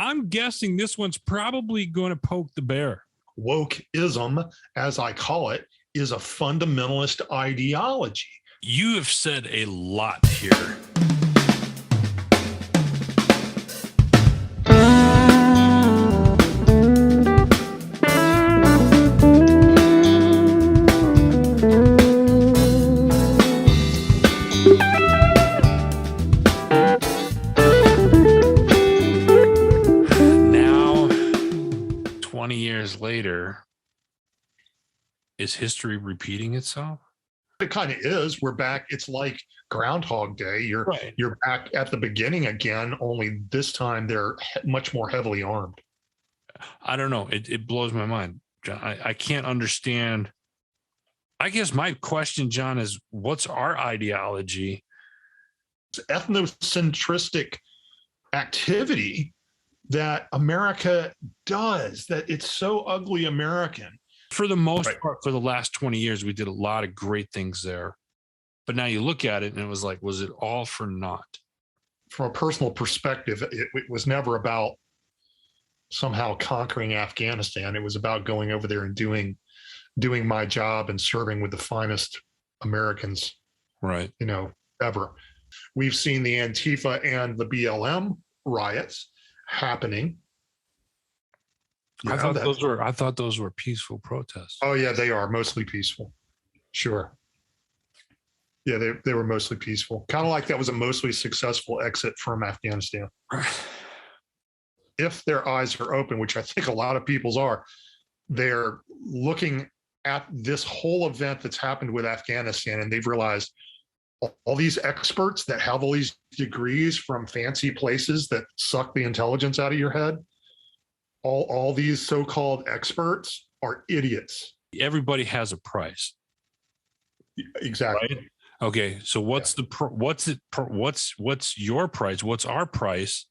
I'm guessing this one's probably going to poke the bear. Wokeism, as I call it, is a fundamentalist ideology. You have said a lot here. Now, 20 years later, is history repeating itself? It kind of is. We're back. It's like Groundhog Day. You're back at the beginning again, only this time they're much more heavily armed. I don't know. It blows my mind, John. I can't understand. I guess my question, John, is what's our ideology? It's ethnocentristic activity that America does, that it's so ugly American. For the most part, for the last 20 years, we did a lot of great things there. But now you look at it and it was like, was it all for naught? From a personal perspective, it was never about somehow conquering Afghanistan. It was about going over there and doing my job and serving with the finest Americans, ever. We've seen the Antifa and the BLM riots happening. I thought those were peaceful protests. Oh yeah, they are mostly peaceful. Sure. Yeah, they were mostly peaceful. Kind of like that was a mostly successful exit from Afghanistan. If their eyes are open, which I think a lot of people's are, they're looking at this whole event that's happened with Afghanistan, and they've realized all these experts that have all these degrees from fancy places that suck the intelligence out of your head, all these so-called experts are idiots. Everybody has a price. Exactly. Right? Okay. So what's your price? What's our price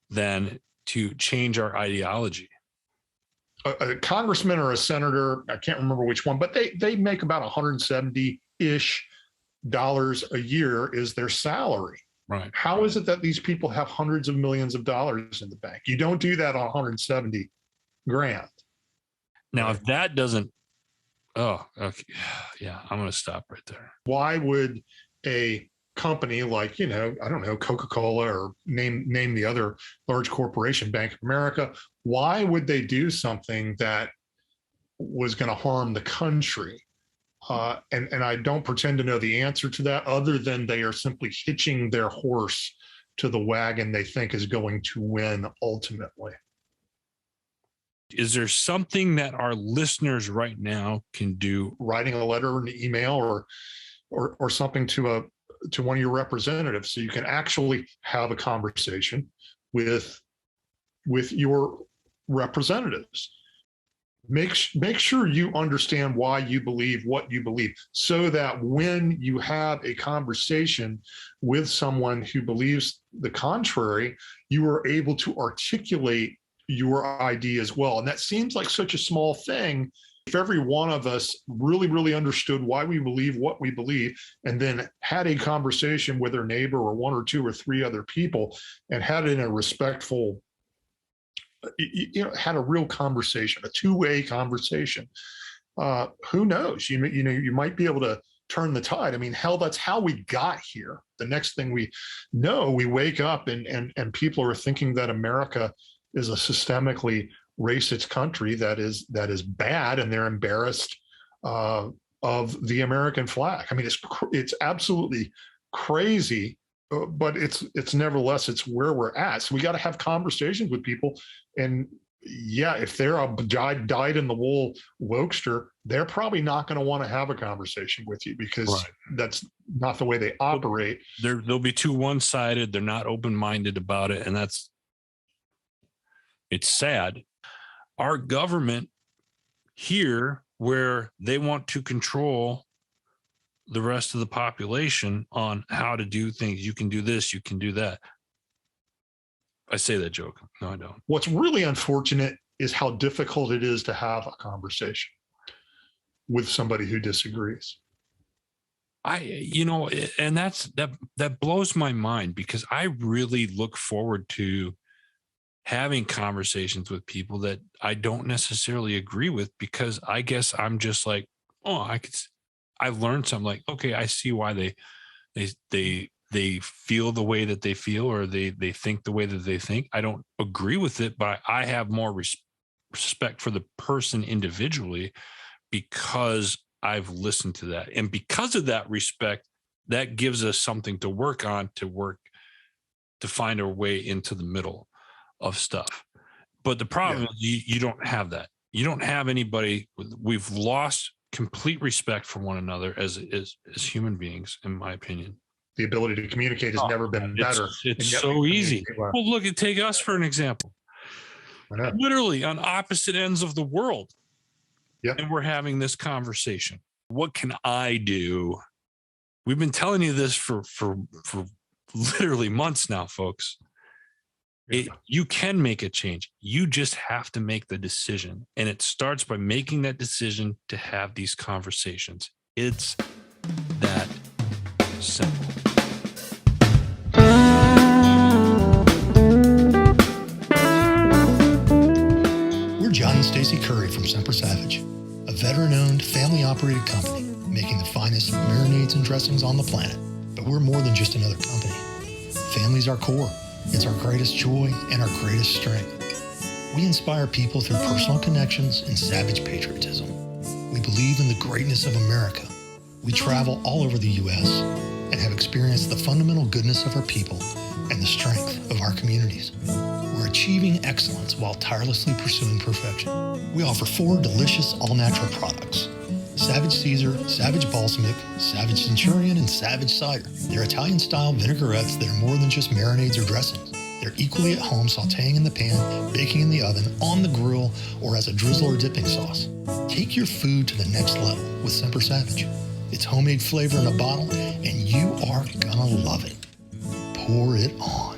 then to change our ideology? A congressman or a senator, I can't remember which one, but they make about $170-ish a year is their salary. Right. How is it that these people have hundreds of millions of dollars in the bank? You don't do that on 170 grand. Now, if that doesn't, okay. Yeah, I'm going to stop right there. Why would a company like, I don't know, Coca-Cola or name the other large corporation, Bank of America, why would they do something that was going to harm the country? And I don't pretend to know the answer to that, other than they are simply hitching their horse to the wagon they think is going to win ultimately. Is there something that our listeners right now can do? Writing a letter or an email or something to one of your representatives, so you can actually have a conversation with your representatives. Make sure you understand why you believe what you believe, so that when you have a conversation with someone who believes the contrary, you are able to articulate your idea as well. And that seems like such a small thing. If every one of us really, really understood why we believe what we believe, and then had a conversation with their neighbor or one or two or three other people, and had it in a respectful, had a real conversation, a two-way conversation, who knows, you might be able to turn the tide. I mean, hell, that's how we got here. The next thing we know, we wake up and people are thinking that America is a systemically racist country that is bad, and they're embarrassed of the American flag. I mean, it's absolutely crazy, but it's nevertheless, it's where we're at. So we got to have conversations with people. And yeah, if they're a dyed in the wool wokester, they're probably not going to want to have a conversation with you, because that's not the way they operate. They'll be too one-sided. They're not open-minded about it. And it's sad. Our government here, where they want to control the rest of the population on how to do things. You can do this, you can do that. I say that joking. No, I don't. What's really unfortunate is how difficult it is to have a conversation with somebody who disagrees. And that blows my mind, because I really look forward to having conversations with people that I don't necessarily agree with, because I guess I'm just like, oh, I learned something, like, okay, I see why they feel the way that they feel, or they think the way that they think. I don't agree with it, but I have more respect for the person individually, because I've listened to that. And because of that respect, that gives us something to work on, to find our way into the middle of stuff. But the problem is you don't have that. You don't have anybody. We've lost complete respect for one another as human beings, in my opinion. The ability to communicate has never been better. It's so easy. Well, look, take us for an example. Literally on opposite ends of the world. And we're having this conversation. What can I do? We've been telling you this for literally months now, folks. You can make a change. You just have to make the decision. And it starts by making that decision to have these conversations. It's that simple. We're John and Stacy Curry from Semper Savage, a veteran-owned, family-operated company making the finest marinades and dressings on the planet. But we're more than just another company. Family's our core. It's our greatest joy and our greatest strength. We inspire people through personal connections and savage patriotism. We believe in the greatness of America. We travel all over the U.S. and have experienced the fundamental goodness of our people and the strength of our communities. We're achieving excellence while tirelessly pursuing perfection. We offer 4 delicious all-natural products: Savage Caesar, Savage Balsamic, Savage Centurion, and Savage Cider. They're Italian-style vinaigrettes that are more than just marinades or dressings. They're equally at home sautéing in the pan, baking in the oven, on the grill, or as a drizzle or dipping sauce. Take your food to the next level with Semper Savage. It's homemade flavor in a bottle, and you are gonna love it. Pour it on.